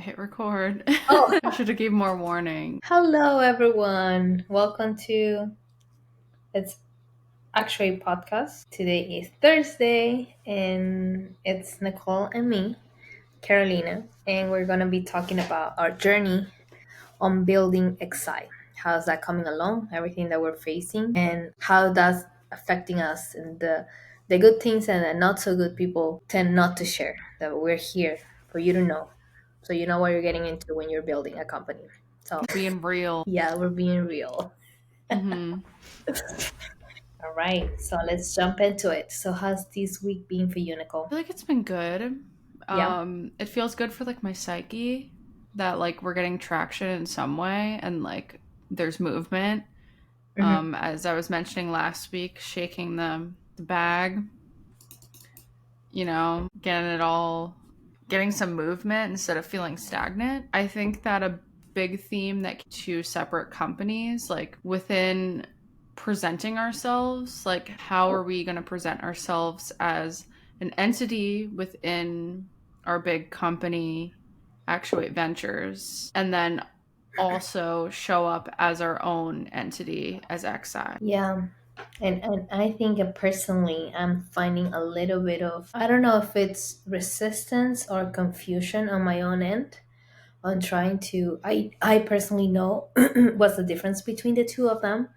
hit record. Oh, I should have gave more warning. hello everyone. Welcome to it's actually podcast. Today is Thursday and it's Nicole and me, Carolina, and we're gonna be talking about our journey on building Exsai. How's that coming along? Everything that we're facing and how that's affecting us and the good things and the not so good people tend not to share. That we're here for you to know. So you know what you're getting into when you're building a company. So Being real. yeah, we're being real. Hmm. All right, so let's jump into it. So, how's this week been for you, I Nicole? feel like it's been good. Yeah. It feels good for like my psyche that like we're getting traction in some way and like there's movement. Hmm. As I was mentioning last week, shaking the bag, getting some movement instead of feeling stagnant. I think that a big theme that two separate companies, like within presenting ourselves, like how are we going to present ourselves as an entity within our big company, Actuate Ventures, and then also show up as our own entity as Exsai. Yeah. And I think personally, I'm finding a little bit of, I don't know if it's resistance or confusion on my own end on trying to, I personally know what's the difference between the two of them.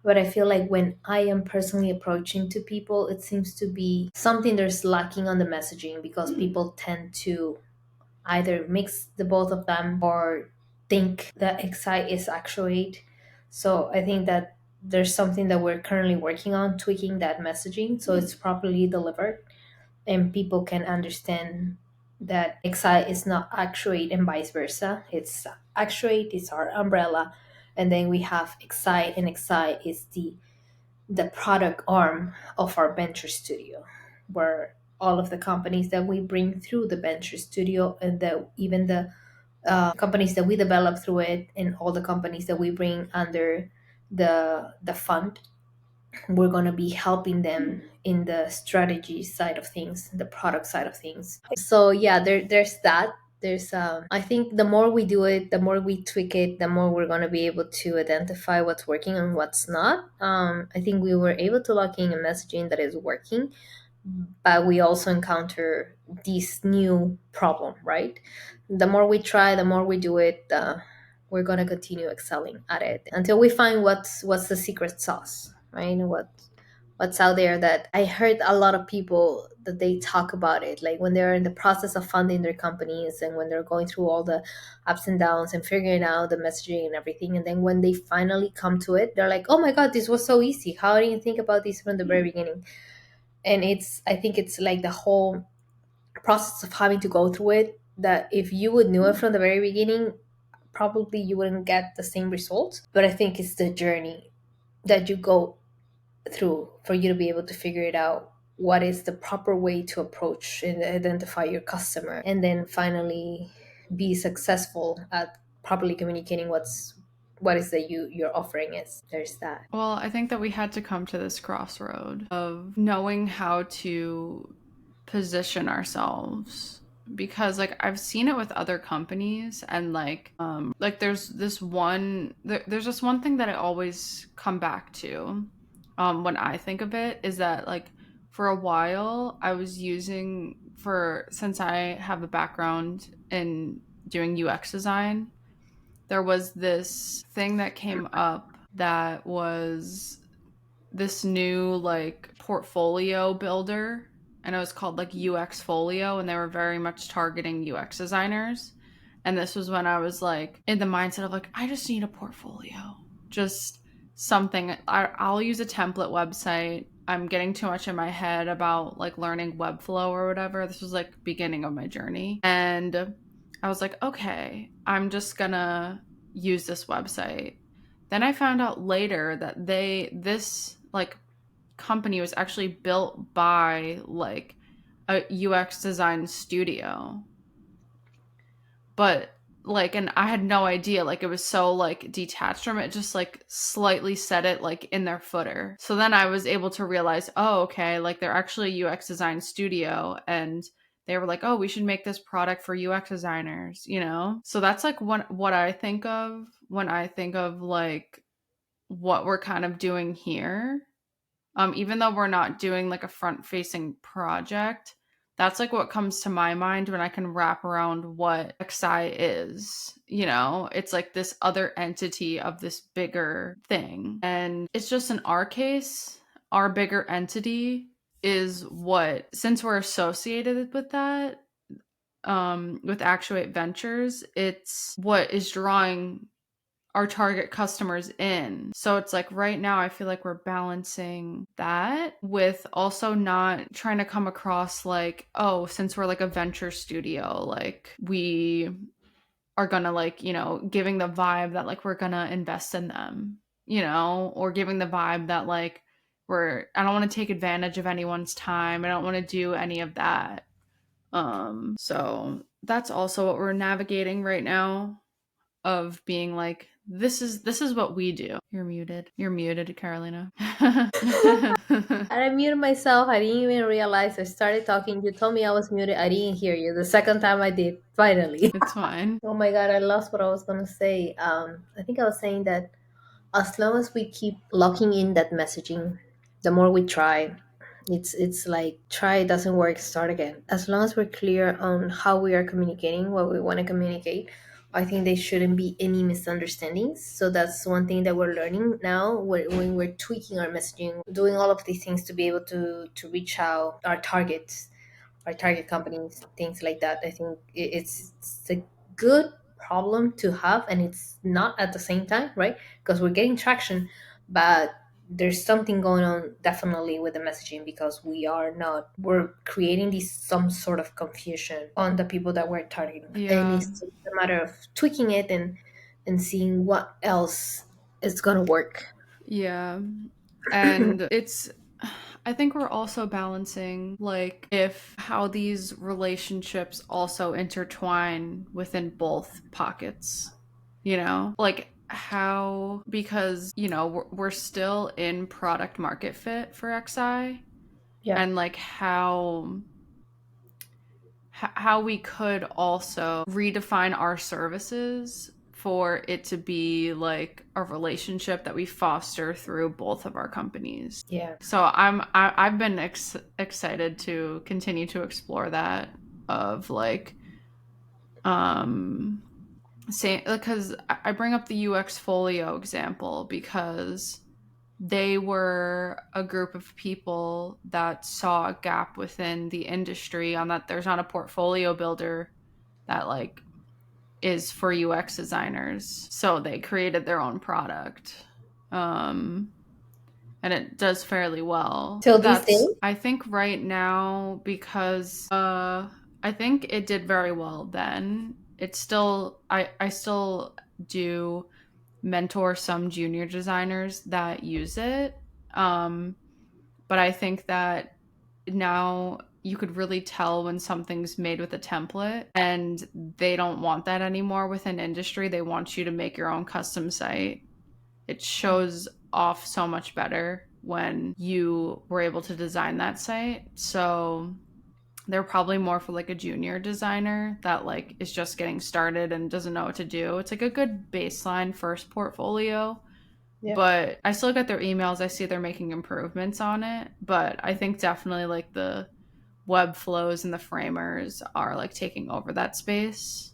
But I feel like when I am personally approaching to people, it seems to be something there's lacking on the messaging because people tend to either mix the both of them or think that Excite is Actuate. So I think that there's something that we're currently working on, tweaking that messaging so it's properly delivered and people can understand that Excite is not Actuate and vice versa. It's Actuate is our umbrella, and then we have Excite, and Excite is the product arm of our venture studio, where all of the companies that we bring through the venture studio and even the companies that we develop through it and all the companies that we bring under the fund, we're going to be helping them in the strategy side of things, the product side of things. So yeah, there's that. There's I think the more we do it, the more we tweak it, the more we're going to be able to identify what's working and what's not. I think we were able to lock in a messaging that is working, but we also encounter this new problem, right? The more we try, the more we do it, we're going to continue excelling at it until we find what's the secret sauce, right? What's out there. That I heard a lot of people that they talk about it, like when they're in the process of funding their companies and when they're going through all the ups and downs and figuring out the messaging and everything, and then when they finally come to it, they're like, oh my god, this was so easy. How didn't you think about this from the very beginning? And I think it's like the whole process of having to go through it, that if you would knew it from the very beginning, probably you wouldn't get the same results. But I think it's the journey that you go through for you to be able to figure it out, what is the proper way to approach and identify your customer, and then finally be successful at properly communicating what is that your offering is. There's that. Well, I think that we had to come to this crossroad of knowing how to position ourselves because like I've seen it with other companies and like there's this one thing that I always come back to when I think of it is that like for a while I was using for since I have a background in doing UX design, there was this thing that came up that was this new like portfolio builder, and it was called like UX Folio, and they were very much targeting UX designers. And this was when I was like in the mindset of like I just need a portfolio, just something. I'll use a template website. I'm getting too much in my head about like learning Webflow or whatever. This was like beginning of my journey, and I was like, okay, I'm just gonna use this website. Then I found out later that this like company was actually built by like a UX design studio. But like and I had no idea, like it was so like detached from it, just like slightly said it like in their footer. So then I was able to realize, oh, okay, like they're actually a UX design studio and they were like, oh, we should make this product for UX designers, you know? So that's like what I think of when I think of like what we're kind of doing here. Even though we're not doing like a front facing project, that's like what comes to my mind when I can wrap around what Exsai is. You know, it's like this other entity of this bigger thing. And it's just in our case, our bigger entity is what, since we're associated with that, with Actuate Ventures, it's what is drawing our target customers in. So it's like right now, I feel like we're balancing that with also not trying to come across like, oh, since we're like a venture studio, like we are gonna like, you know, giving the vibe that like we're gonna invest in them, you know, or giving the vibe that like I don't want to take advantage of anyone's time. I don't want to do any of that. So that's also what we're navigating right now, of being like, this is what we do. You're muted, Carolina. And I muted myself. I didn't even realize I started talking. You told me I was muted. I didn't hear you. The second time I did, finally. It's fine. Oh my god, I lost what I was gonna say. I think I was saying that as long as we keep locking in that messaging, the more we try, it's like try, it doesn't work, start again. As long as we're clear on how we are communicating, what we want to communicate, I think there shouldn't be any misunderstandings. So that's one thing that we're learning now, when we're tweaking our messaging, doing all of these things to be able to reach out our targets, our target companies, things like that. I think it's a good problem to have, and it's not at the same time, right? Because we're getting traction, but there's something going on definitely with the messaging, because we're creating this some sort of confusion on the people that we're targeting, and Yeah. it's just a matter of tweaking it and seeing what else is gonna work. Yeah. And it's, I think we're also balancing like if how these relationships also intertwine within both pockets, you know? Like how, because, you know, we're still in product market fit for XI, Yeah, and like how we could also redefine our services for it to be like a relationship that we foster through both of our companies. yeah. So I've been excited to continue to explore that, of like um say, because I bring up the UX Folio example because they were a group of people that saw a gap within the industry on that there's not a portfolio builder that like is for UX designers. So they created their own product. Um and it does fairly well. Till this day. That's, I think right now, because I think it did very well then. It's still, I still do mentor some junior designers that use it. Um, but I think that now you could really tell when something's made with a template, and they don't want that anymore within industry. They want you to make your own custom site. It shows off so much better when you were able to design that site. So they're probably more for like a junior designer that like is just getting started and doesn't know what to do. It's like a good baseline first portfolio, Yeah. but I still get their emails. I see they're making improvements on it, but I think definitely like the web flows and the framers are like taking over that space.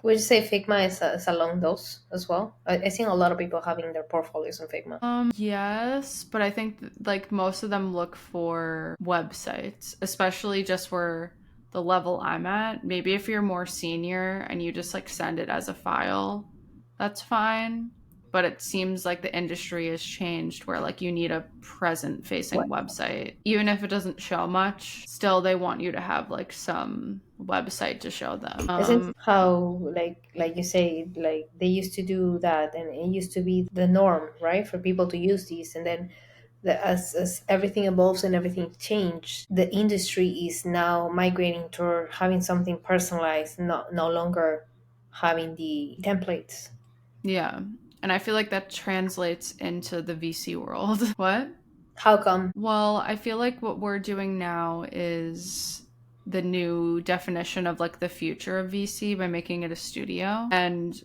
Would you say Figma is along those as well? I've seen a lot of people having their portfolios on Figma. Yes, but I think like most of them look for websites, especially just where the level I'm at. Maybe if you're more senior and you just like send it as a file, that's fine. But it seems like the industry has changed where like you need a present facing What? website. Even if it doesn't show much, still they want you to have like some website to show them. Isn't how, like you say, like they used to do that, and it used to be the norm, right, for people to use these, and then as everything evolves and everything changed, the industry is now migrating toward having something personalized, not no longer having the templates. Yeah. And I feel like that translates into the VC world. What? How come? Well, I feel like what we're doing now is the new definition of like the future of VC by making it a studio. And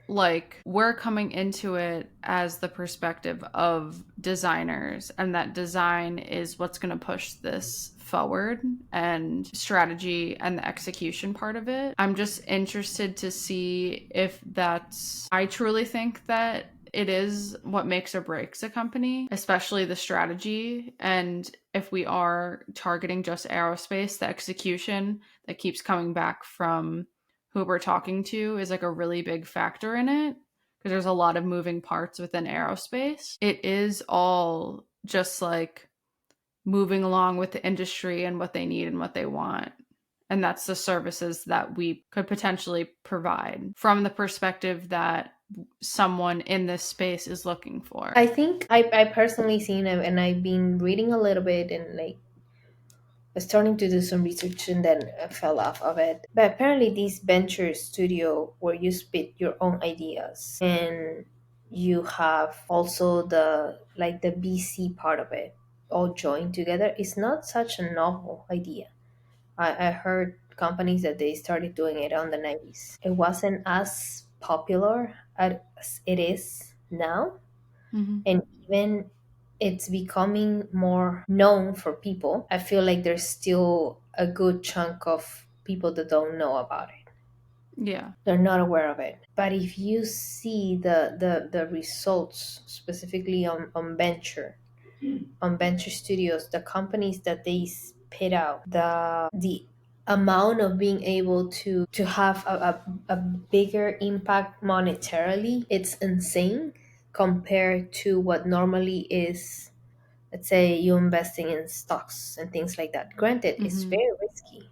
like we're coming into it as the perspective of designers, and that design is what's going to push this forward, and strategy and the execution part of it. I'm just interested to see if that's, I truly think that it is what makes or breaks a company, especially the strategy. And if we are targeting just aerospace, the execution that keeps coming back from who we're talking to is like a really big factor in it, because there's a lot of moving parts within aerospace. It is all just like moving along with the industry and what they need and what they want. And that's the services that we could potentially provide from the perspective that someone in this space is looking for. I think I personally seen it, and I've been reading a little bit and like starting to do some research, and then I fell off of it. But apparently, this venture studio where you spit your own ideas, and you have also the BC part of it all joined together, is not such a novel idea. I heard companies that they started doing it on the 90s. It wasn't as popular as it is now, Mm-hmm. and even it's becoming more known for people. I feel like there's still a good chunk of people that don't know about it. Yeah. They're not aware of it. But if you see the results specifically on venture studios, the companies that they spit out, the amount of being able to have a bigger impact monetarily, it's insane compared to what normally is, let's say, you investing in stocks and things like that. Granted, it's Mm-hmm. very risky,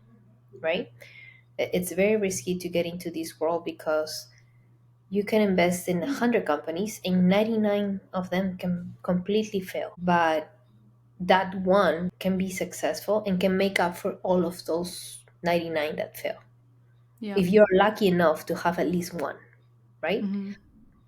right? It's very risky to get into this world because you can invest in 100 companies and 99 of them can completely fail. But that one can be successful and can make up for all of those 99 that fail. Yeah. If you're lucky enough to have at least one, right? Mm-hmm.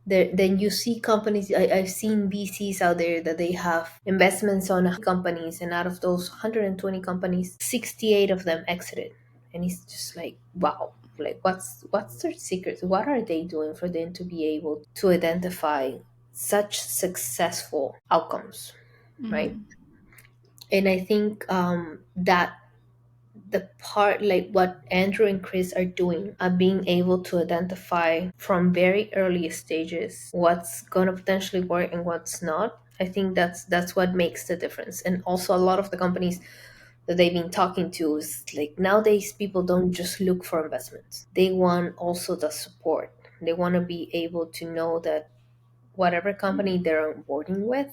Then you see companies, I've seen VCs out there that they have investments on companies, and out of those 120 companies, 68 of them exited. And it's just like, wow, like what's their secrets? What are they doing for them to be able to identify such successful outcomes, right? Mm-hmm. And I think that the part, like what Andrew and Chris are doing, are being able to identify from very early stages what's going to potentially work and what's not. I think that's what makes the difference. And also, a lot of the companies that they've been talking to is like, nowadays people don't just look for investments, they want also the support. They want to be able to know that whatever company they're onboarding with,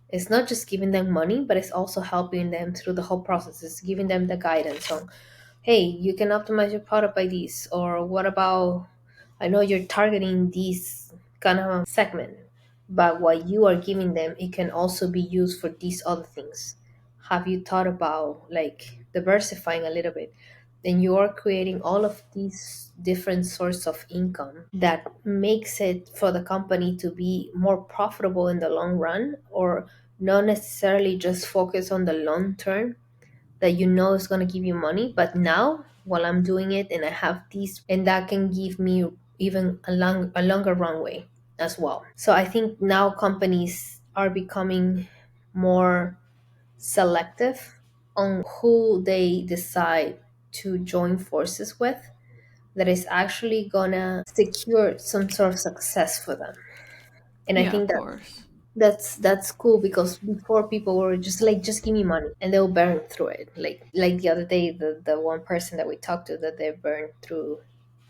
it's not just giving them money, but it's also helping them through the whole process. It's giving them the guidance on, hey, you can optimize your product by this, or what about, I know you're targeting this kind of segment, but what you are giving them, it can also be used for these other things. Have you thought about like diversifying a little bit? Then you are creating all of these different sources of income that makes it for the company to be more profitable in the long run, or not necessarily just focus on the long term that you know is going to give you money, but now while I'm doing it and I have these, and that can give me even a longer runway as well. So I think now companies are becoming more selective on who they decide to join forces with, that is actually gonna secure some sort of success for them. And I Yeah, of think that course. that's cool, because before people were just like, just give me money, and they'll burn through it. Like the other day, the one person that we talked to, that they burned through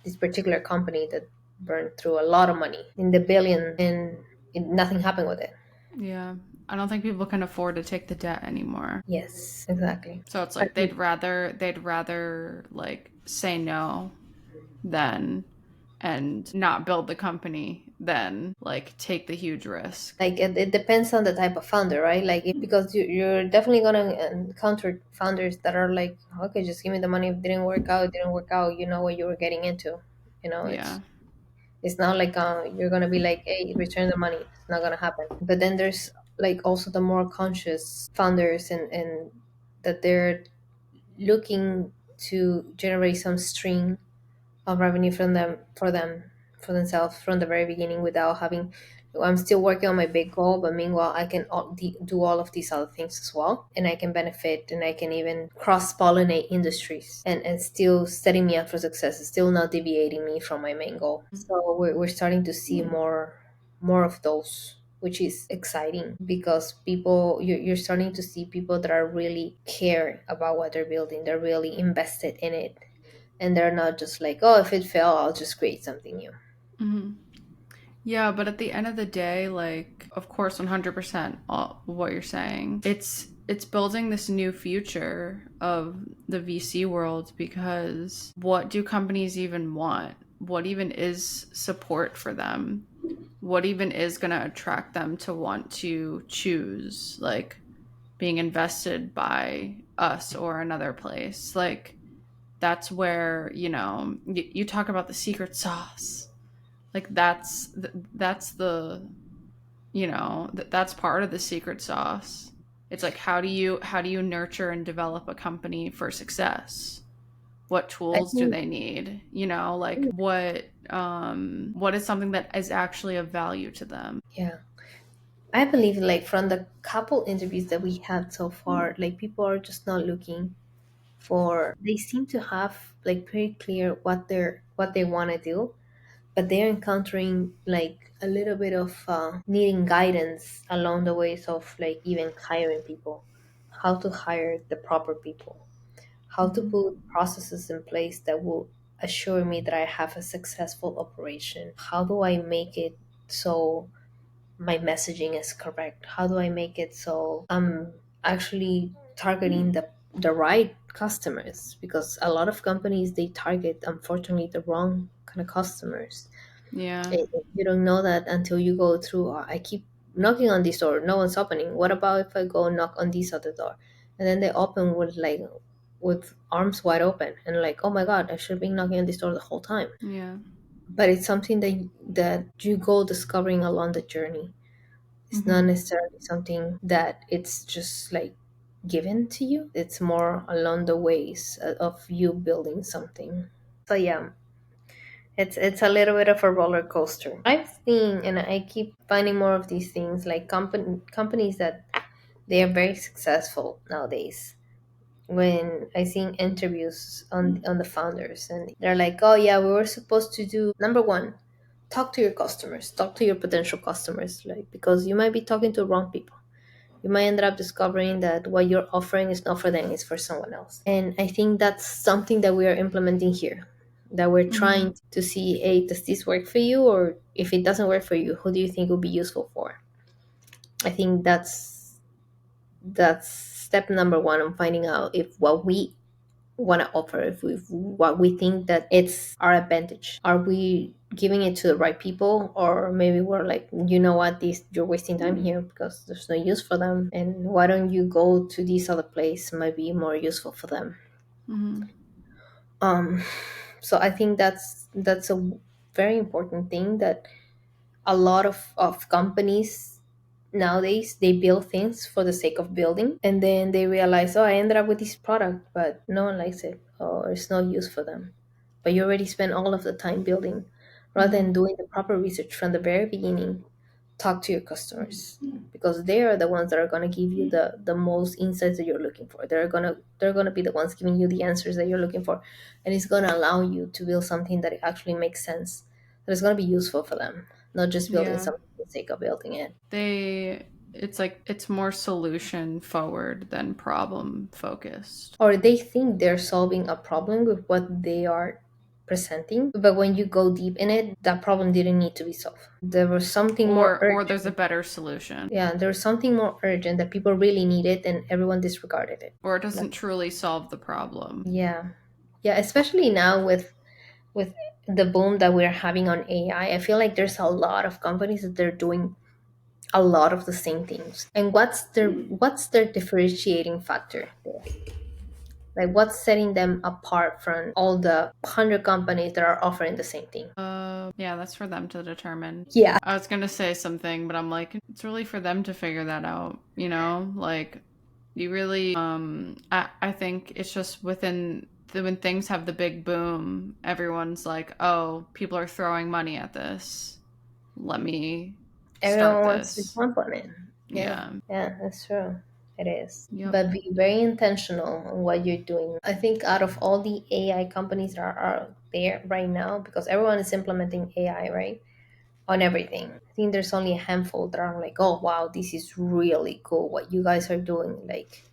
this particular company, that burned through a lot of money in the billion, and nothing happened with it. Yeah. I don't think people can afford to take the debt anymore. Yes, exactly. So it's I like think they'd rather like say no than and not build the company than like take the huge risk. like it depends on the type of founder, right? Like because you're definitely gonna encounter founders that are like, okay, just give me the money. If it didn't work out, it didn't work out. You know what you were getting into. You know, Yeah. it's not like you're gonna be like, hey, return the money. It's not gonna happen. But then there's like also the more conscious founders, and that they're looking to generate some stream of revenue from them for themselves from the very beginning without having. I'm still working on my big goal, but meanwhile I can do all of these other things as well, and I can benefit, and I can even cross pollinate industries, and still setting me up for success. It's still not deviating me from my main goal. So we're starting to see more of those, which is exciting because people you're starting to see people that are really care about what they're building. They're really invested in it, and they're not just like, oh, if it fell, I'll just create something new. Hmm. Yeah, but at the end of the day, like, of course, 100% all what you're saying. It's building this new future of the VC world, because what do companies even want? What even is support for them? What even is going to attract them to want to choose, like, being invested by us or another place? Like, that's where, you talk about the secret sauce. Like, that's the, that's part of the secret sauce. It's like, how do you nurture and develop a company for success? What I tools do think, they need? Like, what is something that is actually of value to them? yeah, I believe like from the couple interviews that we had so far, like people are just not looking for. They seem to have like pretty clear what they want to do, but they're encountering like a little bit of needing guidance along the ways of like even hiring people, how to hire the proper people, how to Hmm. put processes in place that will assure me that I have a successful operation. How do I make it so my messaging is correct? How do I make it so I'm actually targeting the right customers? Because a lot of companies they target unfortunately the wrong kind of customers. Yeah. You don't know that until you go through. I keep knocking on this door, no one's opening. What about if I go knock on this other door? And then they open with arms wide open and like, oh my god, I should have been knocking on this door the whole time. Yeah. But it's something that you go discovering along the journey. It's not Hmm. necessarily something that it's just like given to you. It's more along the ways of you building something. So yeah, it's a little bit of a roller coaster. I've seen, and I keep finding more of these things, like companies that they are very successful nowadays. When I seen interviews on the founders, and they're like, "Oh yeah, we were supposed to do number one, talk to your customers, talk to your potential customers, like because you might be talking to wrong people. You might end up discovering that what you're offering is not for them, it's for someone else." And I think that's something that we are implementing here. That we're Hmm. trying to see, hey, does this work for you? Or if it doesn't work for you, who do you think will be useful for? I think that's step number one on finding out if what we want to offer, if what we think that it's our advantage. Are we giving it to the right people, or maybe we're like, you know what, this you're wasting time here because there's no use for them, and why don't you go to this other place? Might be more useful for them. Hmm. Um, so I think that's a very important thing that a lot of companies nowadays they build things for the sake of building, and then they realize, oh, I ended up with this product but no one likes it or it's no use for them. But you already spent all of the time building. Rather Hmm. than doing the proper research from the very beginning, talk to your customers, because they are the ones that are going to give you the most insights that you're looking for. They're going to be the ones giving you the answers that you're looking for, and it's going to allow you to build something that actually makes sense, that is going to be useful for them, not just building Yeah. something for the sake of building it. It's like, it's more solution forward than problem focused. Or they think they're solving a problem with what they are presenting, but when you go deep in it, that problem didn't need to be solved. There was something more Or there's a urgent. better solution. Yeah, there was something more urgent that people really needed and everyone disregarded it. Or it Like, doesn't truly solve the problem. yeah. Yeah, especially now with the boom that we're having on AI, I feel like there's a lot of companies that they're doing a lot of the same things. And what's their differentiating factor there? Like what's setting them apart from all the 100 companies that are offering the same thing? Yeah, that's for them to determine. Yeah. I was gonna say something, but I'm like, it's really for them to figure that out, Like, You really, I think it's just when things have the big boom, everyone's like, oh, people are throwing money at this. Let me start Everyone wants to this. jump on it. Yeah, Yeah. yeah, that's true. It is. Yep. But be very intentional on what you're doing. I think out of all the AI companies that are there right now, because everyone is implementing AI, right? On everything. I think there's only a handful that are like, oh wow, this is really cool. What you guys are doing, like,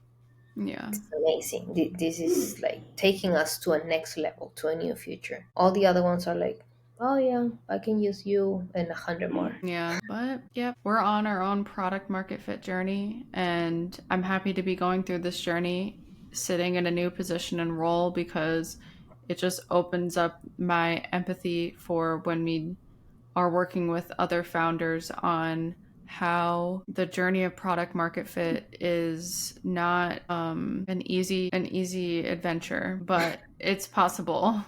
Yeah. it's amazing. This is like taking us to a next level, to a new future. All the other ones are like, oh yeah, I can use you and 100 more. Yeah. But yep, we're on our own product market fit journey. And I'm happy to be going through this journey, sitting in a new position and role, because it just opens up my empathy for when we are working with other founders on how the journey of product market fit is not an easy adventure, but it's possible.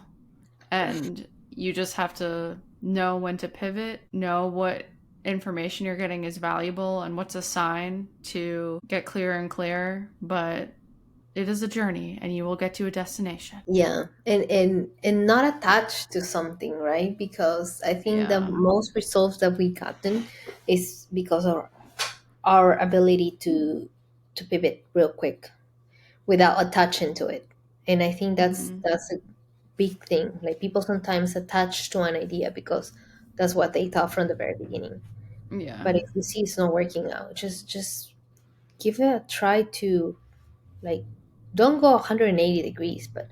And you just have to know when to pivot, know what information you're getting is valuable and what's a sign to get clearer and clearer. But it is a journey and you will get to a destination. Yeah, and not attached to something, right? Because I think the Yeah. most results that we gotten is because of our ability to pivot real quick without attaching to it. And I think Mm-hmm. that's a big thing. Like people sometimes attach to an idea because that's what they thought from the very beginning. Yeah. But if you see it's not working out, just give it a try to, like, don't go 180 degrees, but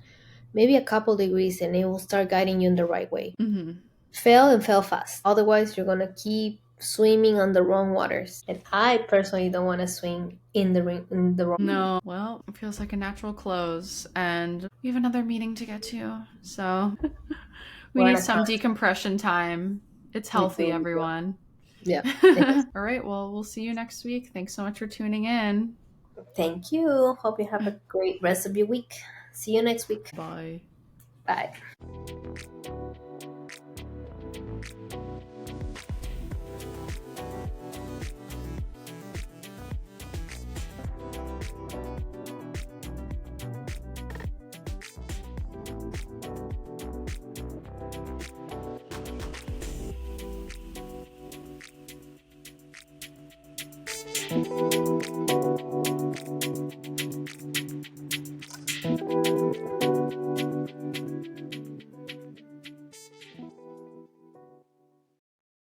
maybe a couple degrees, and it will start guiding you in the right way. Mm-hmm. Fail and fail fast. Otherwise, you're gonna keep swimming on the wrong waters. And I personally don't want to swim in the wrong. No, well, it feels like a natural close, and we have another meeting to get to, so we We're on need a some con. decompression time. It's We healthy, do, we do. everyone. Yeah. All right, well, we'll see you next week. Thanks so much for tuning in. Thank you. Hope you have a great rest of your week. See you next week. Bye. Bye.